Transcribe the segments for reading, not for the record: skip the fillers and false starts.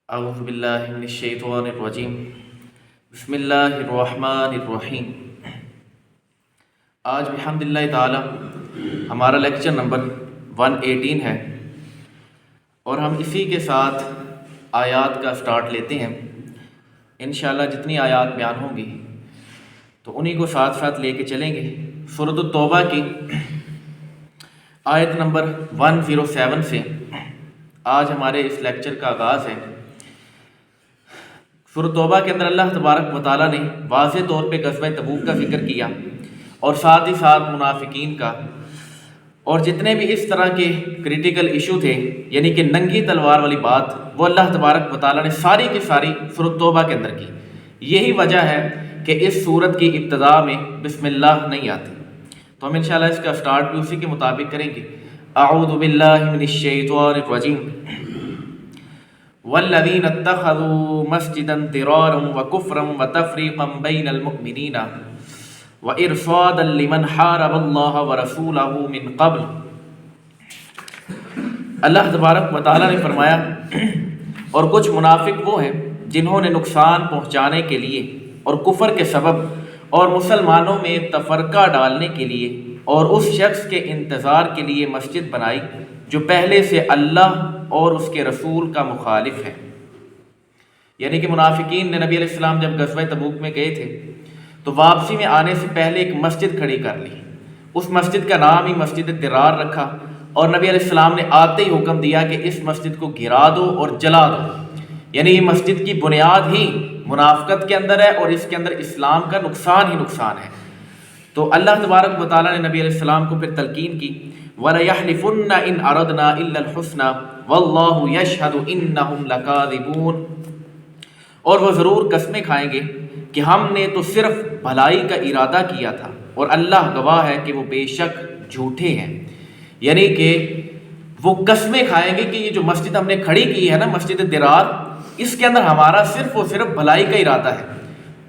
اعوذ باللہ من الشیطان الرجیم بسم اللہ الرحمن الرحیم۔ آج بحمد اللہ تعالی ہمارا لیکچر نمبر 118 ہے اور ہم اسی کے ساتھ آیات کا سٹارٹ لیتے ہیں۔ انشاءاللہ جتنی آیات بیان ہوں گی تو انہی کو ساتھ ساتھ لے کے چلیں گے۔ سورۃ التوبہ کی آیت نمبر 107 سے آج ہمارے اس لیکچر کا آغاز ہے۔ سورۃ توبہ کے اندر اللہ تبارک و تعالیٰ نے واضح طور پہ غزوہ تبوک کا ذکر کیا اور ساتھ ہی ساتھ منافقین کا، اور جتنے بھی اس طرح کے کریٹیکل ایشو تھے، یعنی کہ ننگی تلوار والی بات، وہ اللہ تبارک و تعالیٰ نے ساری کی ساری سورۃ توبہ کے اندر کی۔ یہی وجہ ہے کہ اس سورت کی ابتدا میں بسم اللہ نہیں آتی، تو ہم انشاءاللہ اس کا سٹارٹ بھی اسی کے مطابق کریں گے۔ اعوذ باللہ من الشیطان الرجیم والذین اتخذوا مسجدا ضرارا وکفرا وتفریقا بین المؤمنین وارصادا لمن حارب اللہ ورسولہ من قبل۔ اللہ تبارک و تعالیٰ نے فرمایا، اور کچھ منافق وہ ہیں جنہوں نے نقصان پہنچانے کے لیے اور کفر کے سبب اور مسلمانوں میں تفرقہ ڈالنے کے لیے اور اس شخص کے انتظار کے لیے مسجد بنائی جو پہلے سے اللہ اور اس کے رسول کا مخالف ہے۔ یعنی کہ منافقین نے نبی علیہ السلام جب غزوہ تبوک میں گئے تھے تو واپسی میں آنے سے پہلے ایک مسجد کھڑی کر لی، اس مسجد کا نام ہی مسجد ضرار رکھا، اور نبی علیہ السلام نے آتے ہی حکم دیا کہ اس مسجد کو گرا دو اور جلا دو۔ یعنی یہ مسجد کی بنیاد ہی منافقت کے اندر ہے اور اس کے اندر اسلام کا نقصان ہی نقصان ہے۔ تو اللہ تبارک و تعالیٰ نے نبی علیہ السلام کو پھر تلقین کی، وَلَيَحْلِفُنَّ إِنْ أَرَدْنَا إِلَّا الْحُسْنَى وَاللَّهُ يَشْهَدُ إِنَّهُمْ لَكَاذِبُونَ، اور وہ ضرور قسمیں کھائیں گے کہ ہم نے تو صرف بھلائی کا ارادہ کیا تھا اور اللہ گواہ ہے کہ وہ بے شک جھوٹے ہیں۔ یعنی کہ وہ قسمیں کھائیں گے کہ یہ جو مسجد ہم نے کھڑی کی ہے نا، مسجد ضرار، اس کے اندر ہمارا صرف اور صرف بھلائی کا ارادہ ہے،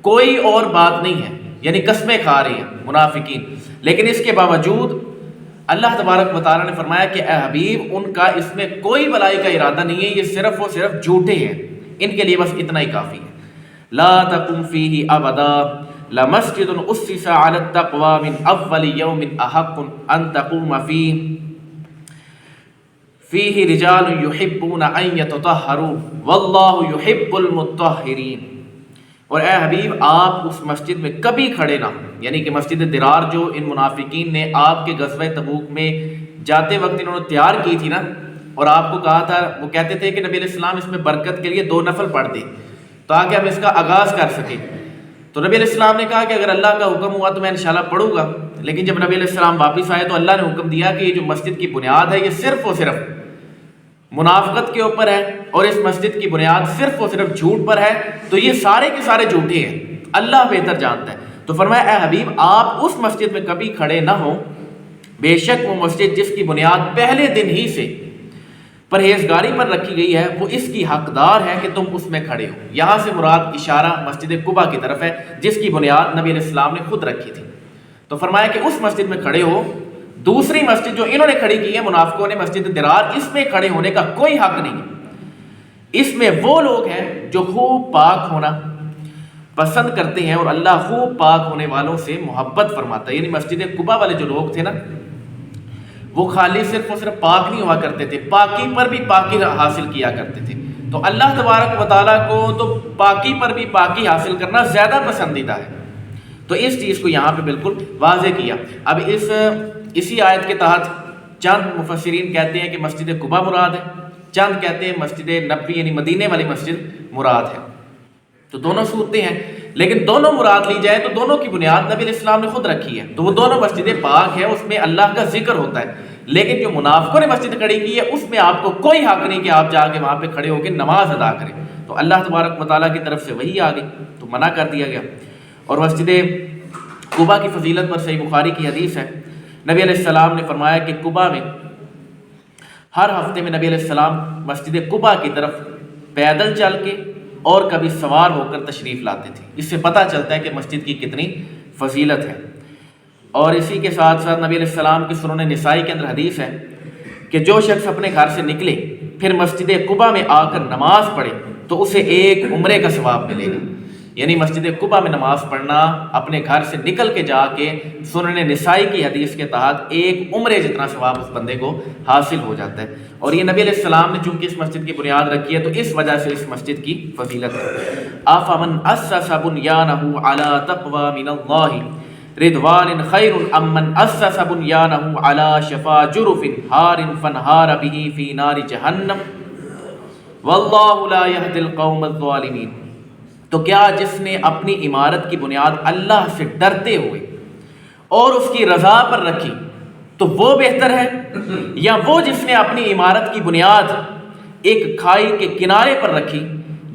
کوئی اور بات نہیں ہے۔ یعنی قسمیں کھا رہی ہیں منافقین، لیکن اس کے باوجود اللہ تبارک و تعالیٰ نے فرمایا کہ اے حبیب، ان کا اس میں کوئی بھلائی کا ارادہ نہیں ہے، یہ صرف اور صرف جھوٹے ہیں، ان کے لیے بس اتنا ہی کافی ہے۔ لا تقم فیہ ابدا لمسجد اسس علی التقوی من اول یوم احق ان تقوم فیہ رجال یحبون ان یتطہروا واللہ یحب المطہرین۔ اور اے حبیب، آپ اس مسجد میں کبھی کھڑے نہ ہوں، یعنی کہ مسجد ضرار جو ان منافقین نے آپ کے غزوہ تبوک میں جاتے وقت انہوں نے تیار کی تھی نا، اور آپ کو کہا تھا، وہ کہتے تھے کہ نبی علیہ السلام اس میں برکت کے لیے 2 نفل پڑھ دیں تاکہ ہم اس کا آغاز کر سکیں۔ تو نبی علیہ السلام نے کہا کہ اگر اللہ کا حکم ہوا تو میں انشاءاللہ پڑھوں گا، لیکن جب نبی علیہ السلام واپس آئے تو اللہ نے حکم دیا کہ یہ جو مسجد کی بنیاد ہے یہ صرف اور صرف منافقت کے اوپر ہے، اور اس مسجد کی بنیاد صرف اور صرف جھوٹ پر ہے، تو یہ سارے کے سارے جھوٹے ہیں، اللہ بہتر جانتا ہے۔ تو فرمایا اے حبیب، آپ اس مسجد میں کبھی کھڑے نہ ہوں، بے شک وہ مسجد جس کی بنیاد پہلے دن ہی سے پرہیزگاری پر رکھی گئی ہے، وہ اس کی حقدار ہے کہ تم اس میں کھڑے ہو۔ یہاں سے مراد اشارہ مسجد قباء کی طرف ہے جس کی بنیاد نبی علیہ السلام نے خود رکھی تھی۔ تو فرمایا کہ اس مسجد میں کھڑے ہو۔ دوسری مسجد جو انہوں نے کھڑی کی ہے منافقوں نے، مسجد ضرار، اس میں کھڑے ہونے کا کوئی حق نہیں ہے۔ اس میں وہ لوگ ہیں جو خوب پاک ہونا پسند کرتے ہیں، اور اللہ خوب پاک ہونے والوں سے محبت فرماتا ہے۔ یعنی مسجد قباء والے جو لوگ تھے نا، وہ خالی صرف اور صرف پاک نہیں ہوا کرتے تھے، پاکی پر بھی پاکی حاصل کیا کرتے تھے۔ تو اللہ تبارک و تعالیٰ کو تو پاکی پر بھی پاکی حاصل کرنا زیادہ پسندیدہ ہے، تو اس چیز کو یہاں پہ بالکل واضح کیا۔ اب اسی آیت کے تحت چند مفسرین کہتے ہیں کہ مسجد قباء مراد ہے، چند کہتے ہیں مسجد نبوی یعنی مدینے والی مسجد مراد ہے۔ تو دونوں صورتیں ہیں، لیکن دونوں مراد لی جائے تو دونوں کی بنیاد نبی علیہ السلام نے خود رکھی ہے، تو وہ دونوں مسجدیں پاک ہیں، اس میں اللہ کا ذکر ہوتا ہے۔ لیکن جو منافقوں نے مسجد کھڑی کی ہے اس میں آپ کو کوئی حق نہیں کہ آپ جا کے وہاں پہ کھڑے ہو کے نماز ادا کریں۔ تو اللہ تبارک و تعالیٰ کی طرف سے وہی آ گئی تو منع کر دیا گیا۔ اور مسجد قباء کی فضیلت پر صحیح بخاری کی حدیث ہے، نبی علیہ السلام نے فرمایا کہ قباء میں ہر ہفتے میں نبی علیہ السلام مسجد قباء کی طرف پیدل چل کے اور کبھی سوار ہو کر تشریف لاتے تھے۔ اس سے پتہ چلتا ہے کہ مسجد کی کتنی فضیلت ہے۔ اور اسی کے ساتھ ساتھ نبی علیہ السلام کی سنن نسائی کے اندر حدیث ہے کہ جو شخص اپنے گھر سے نکلے پھر مسجد قباء میں آ کر نماز پڑھے تو اسے ایک عمرے کا ثواب ملے گا۔ یعنی مسجد قباء میں نماز پڑھنا اپنے گھر سے نکل کے جا کے سنن نسائی کی حدیث کے تحت ایک عمرے جتنا ثواب اس بندے کو حاصل ہو جاتا ہے۔ اور یہ نبی علیہ السلام نے چونکہ اس مسجد کی بنیاد رکھی ہے تو اس وجہ سے اس مسجد کی فضیلت ہے۔ افمن اسس بنیانہ علی تقوی من اللہ رضوان خیر ام من اسس بنیانہ علی شفا جرف ہار فانہار بہ فی نار جہنم واللہ لا یہدی القوم الظالمین۔ تو کیا جس نے اپنی عمارت کی بنیاد اللہ سے ڈرتے ہوئے اور اس کی رضا پر رکھی تو وہ بہتر ہے، یا وہ جس نے اپنی عمارت کی بنیاد ایک کھائی کے کنارے پر رکھی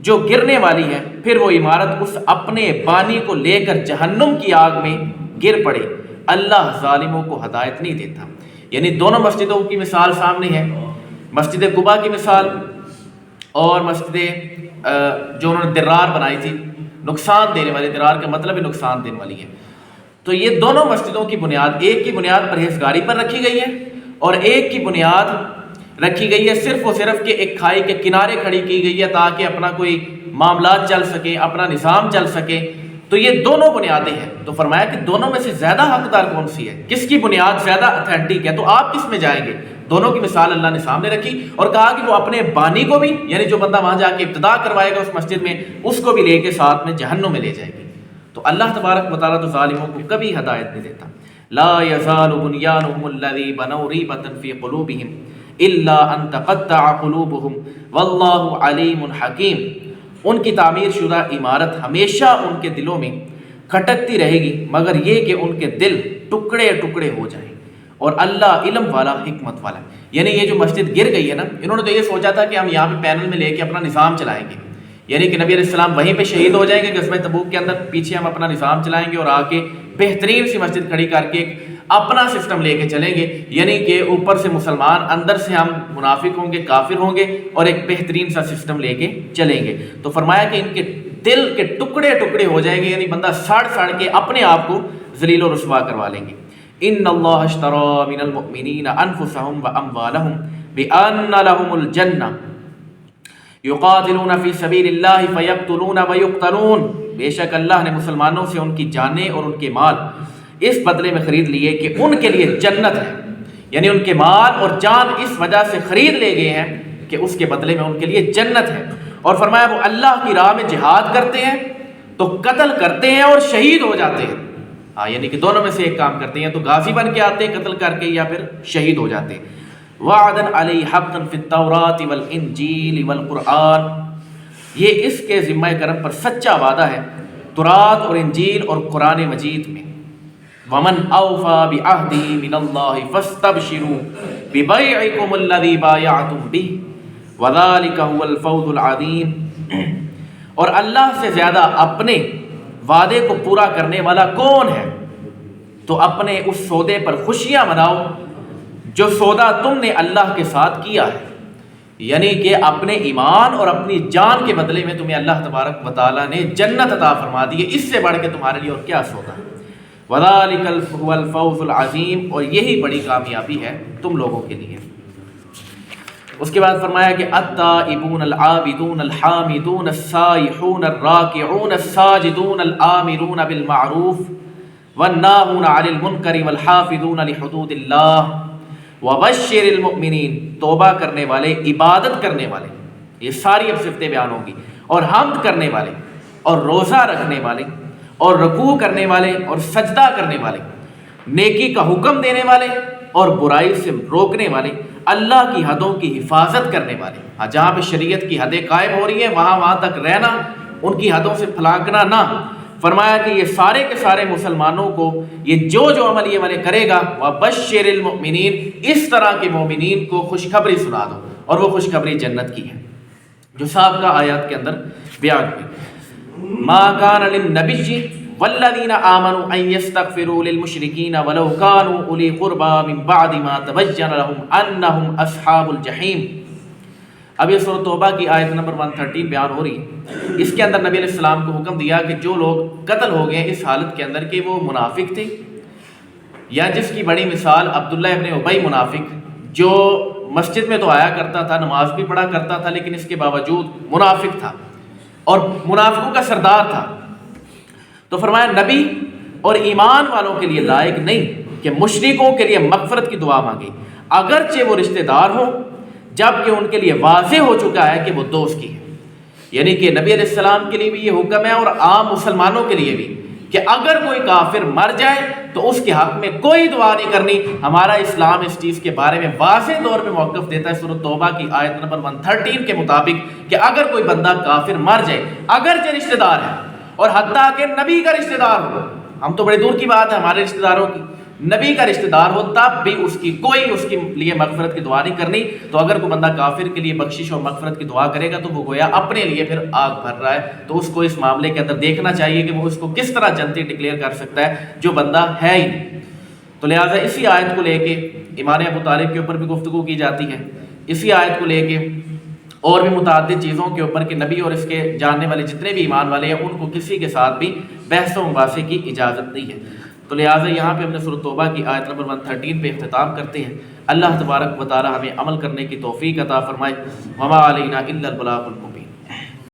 جو گرنے والی ہے، پھر وہ عمارت اس اپنے بانی کو لے کر جہنم کی آگ میں گر پڑے؟ اللہ ظالموں کو ہدایت نہیں دیتا۔ یعنی دونوں مسجدوں کی مثال سامنے ہے، مسجد قباء کی مثال اور مسجد جو انہوں نے درار بنائی تھی، نقصان دینے والی، درار کا مطلب ہی نقصان دینے والی ہے۔ تو یہ دونوں مسجدوں کی بنیاد، ایک کی بنیاد پرہیزگاری پر رکھی گئی ہے اور ایک کی بنیاد رکھی گئی ہے صرف اور صرف کہ ایک کھائی کے کنارے کھڑی کی گئی ہے تاکہ اپنا کوئی معاملات چل سکے، اپنا نظام چل سکے۔ تو یہ دونوں بنیادیں ہیں، تو فرمایا کہ دونوں میں سے زیادہ حقدار کون سی ہے، کس کی بنیاد زیادہ اتھینٹک ہے، تو آپ کس میں جائیں گے؟ دونوں کی مثال اللہ نے سامنے رکھی اور کہا کہ وہ اپنے بانی کو بھی، یعنی جو بندہ وہاں جا کے ابتدا کروائے گا اس مسجد میں، اس کو بھی لے کے ساتھ میں جہنم میں لے جائے گی۔ تو اللہ تبارک و تعالیٰ تو ظالموں کو کبھی ہدایت نہیں دیتا۔ لا یزال بنیانہم الذی بنوا ریبۃ فی قلوبہم الا ان تقطع قلوبہم واللہ علیم حکیم۔ ان کی تعمیر شدہ عمارت ہمیشہ ان کے دلوں میں کھٹکتی رہے گی مگر یہ کہ ان کے دل ٹکڑے ٹکڑے ہو جائیں، اور اللہ علم والا، حکمت والا۔ یعنی یہ جو مسجد گر گئی ہے نا، انہوں نے تو یہ سوچا تھا کہ ہم یہاں پہ پینل میں لے کے اپنا نظام چلائیں گے، یعنی کہ نبی علیہ السلام وہیں پہ شہید ہو جائیں گے غزوہ تبوک کے اندر، پیچھے ہم اپنا نظام چلائیں گے اور آ کے بہترین سی مسجد کھڑی کر کے ایک اپنا سسٹم لے کے چلیں گے، یعنی کہ اوپر سے مسلمان، اندر سے ہم منافق ہوں گے، کافر ہوں گے، اور ایک بہترین سا سسٹم لے کے چلیں گے۔ تو فرمایا کہ ان کے دل کے ٹکڑے ٹکڑے ہو جائیں گے، یعنی بندہ سڑ سڑ کے اپنے آپ کو ذلیل و رسوا کروا لیں گے۔ ان اللہ اشترى من المؤمنین انفسهم واموالهم بان لهم الجنہ یقاتلون فی سبیل اللہ فیقتلون ویقتلون۔ بے شک اللہ نے مسلمانوں سے ان کی جانیں اور ان کے مال اس بدلے میں خرید لیے کہ ان کے لیے جنت ہے، یعنی ان کے مال اور جان اس وجہ سے خرید لے گئے ہیں کہ اس کے بدلے میں ان کے لیے جنت ہے۔ اور فرمایا وہ اللہ کی راہ میں جہاد کرتے ہیں تو قتل کرتے ہیں اور شہید ہو جاتے ہیں۔ ہاں، یعنی کہ دونوں میں سے ایک کام کرتے ہیں، تو غازی بن کے آتے ہیں قتل کر کے، یا پھر شہید ہو جاتے ہیں۔ وعدن علی حقا فی التوراۃ والانجیل والقرآن، یہ اس کے ذمہ کرم پر سچا وعدہ ہے تورات اور انجیل اور قرآن مجید میں۔ ومن اوفى بعهده من الله فاستبشروا ببيعكم الذي بايعتم به وذلك هو الفوز العظيم۔ اور اللہ سے زیادہ اپنے وعدے کو پورا کرنے والا کون ہے؟ تو اپنے اس سودے پر خوشیاں مناؤ جو سودا تم نے اللہ کے ساتھ کیا ہے، یعنی کہ اپنے ایمان اور اپنی جان کے بدلے میں تمہیں اللہ تبارک و تعالیٰ نے جنت عطا فرما دی ہے، اس سے بڑھ کے تمہارے لیے اور کیا سودا ہے۔ وَذَلِكَ هُوَ الْفَوْزُ الْعَظِيمُ، اور یہی بڑی کامیابی ہے تم لوگوں کے لیے۔ اس کے بعد فرمایا کہ التائبون العابدون الحامدون السائحون الراکعون الساجدون الآمرون بالمعروف والناہون عن المنکر والحافظون لحدود اللہ وبشر المؤمنین، توبہ کرنے والے، عبادت کرنے والے، یہ ساری اب صفتیں بیان ہوں گی، اور حمد کرنے والے، اور روزہ رکھنے والے، اور رکوع کرنے والے، اور سجدہ کرنے والے، نیکی کا حکم دینے والے اور برائی سے روکنے والے، اللہ کی حدوں کی حفاظت کرنے والے۔ ہاں، جہاں پہ شریعت کی حدیں قائم ہو رہی ہیں وہاں تک رہنا، ان کی حدوں سے پھلانکنا نہ۔ فرمایا کہ یہ سارے کے سارے مسلمانوں کو یہ جو عمل یہ والے کرے گا، وَبَشِّرِ الْمُؤْمِنِينَ، اس طرح کے مومنین کو خوشخبری سنا دو، اور وہ خوشخبری جنت کی ہے جو سابقہ آیات کے اندر بیان ہوئی۔ مَا كَانَ لِلنَّبِيِّ وَالَّذِينَ آمَنُوا أَن يَسْتَغْفِرُوا لِلْمُشْرِكِينَ وَلَوْ كَانُوا أُولِي قُرْبَىٰ مِن بَعْدِ مَا تَبَيَّنَ لَهُمْ أَنَّهُمْ أَصْحَابُ الْجَحِيمِ۔ اب یہ سورۃ توبہ کی آیت نمبر 113 بیان ہو رہی ہے۔ اس کے اندر نبی علیہ السلام کو حکم دیا کہ جو لوگ قتل ہو گئے اس حالت کے اندر کہ وہ منافق تھے، یا جس کی بڑی مثال عبداللہ ابن ابی منافق، جو مسجد میں تو آیا کرتا تھا، نماز بھی پڑھا کرتا تھا، لیکن اس کے باوجود منافق تھا، اور منافقوں کا سردار تھا. تو فرمایا نبی اور ایمان والوں کے لیے لائق نہیں کہ مشرکوں کے لیے مغفرت کی دعا مانگے اگرچہ وہ رشتہ دار ہوں، جبکہ ان کے لیے واضح ہو چکا ہے کہ وہ دوست کی ہے. یعنی کہ نبی علیہ السلام کے لیے بھی یہ حکم ہے اور عام مسلمانوں کے لیے بھی کہ اگر کوئی کافر مر جائے تو اس کے حق میں کوئی دعا نہیں کرنی. ہمارا اسلام اس چیز کے بارے میں واضح طور پہ موقف دیتا ہے سورۃ توبہ کی آیت نمبر 113 کے مطابق کہ اگر کوئی بندہ کافر مر جائے اگرچہ رشتہ دار ہے، اور حتیٰ کہ نبی کا رشتہ دار ہو، ہم تو بڑے دور کی بات ہے ہمارے رشتہ داروں کی، نبی کا رشتہ دار ہو تب بھی اس کی کوئی اس کے لیے مغفرت کی دعا نہیں کرنی. تو اگر کوئی بندہ کافر کے لیے بخشش اور مغفرت کی دعا کرے گا تو وہ گویا اپنے لیے پھر آگ بھر رہا ہے. تو اس کو اس معاملے کے اندر دیکھنا چاہیے کہ وہ اس کو کس طرح جنتی ڈکلیئر کر سکتا ہے جو بندہ ہے ہی نہیں. تو لہٰذا اسی آیت کو لے کے ایمان ابو طالب کے اوپر بھی گفتگو کی جاتی ہے، اسی آیت کو لے کے اور بھی متعدد چیزوں کے اوپر کہ نبی اور اس کے جاننے والے جتنے بھی ایمان والے ہیں ان کو کسی کے ساتھ بھی بحث و مباحثے کی اجازت نہیں ہے. تو لہٰذا یہاں پہ ہم نے سورۃ توبہ کی آیت نمبر 113 پہ اختتام کرتے ہیں. اللہ تبارک و تعالی ہمیں عمل کرنے کی توفیق عطا فرمائے. وما علینا الا البلاغ المبین.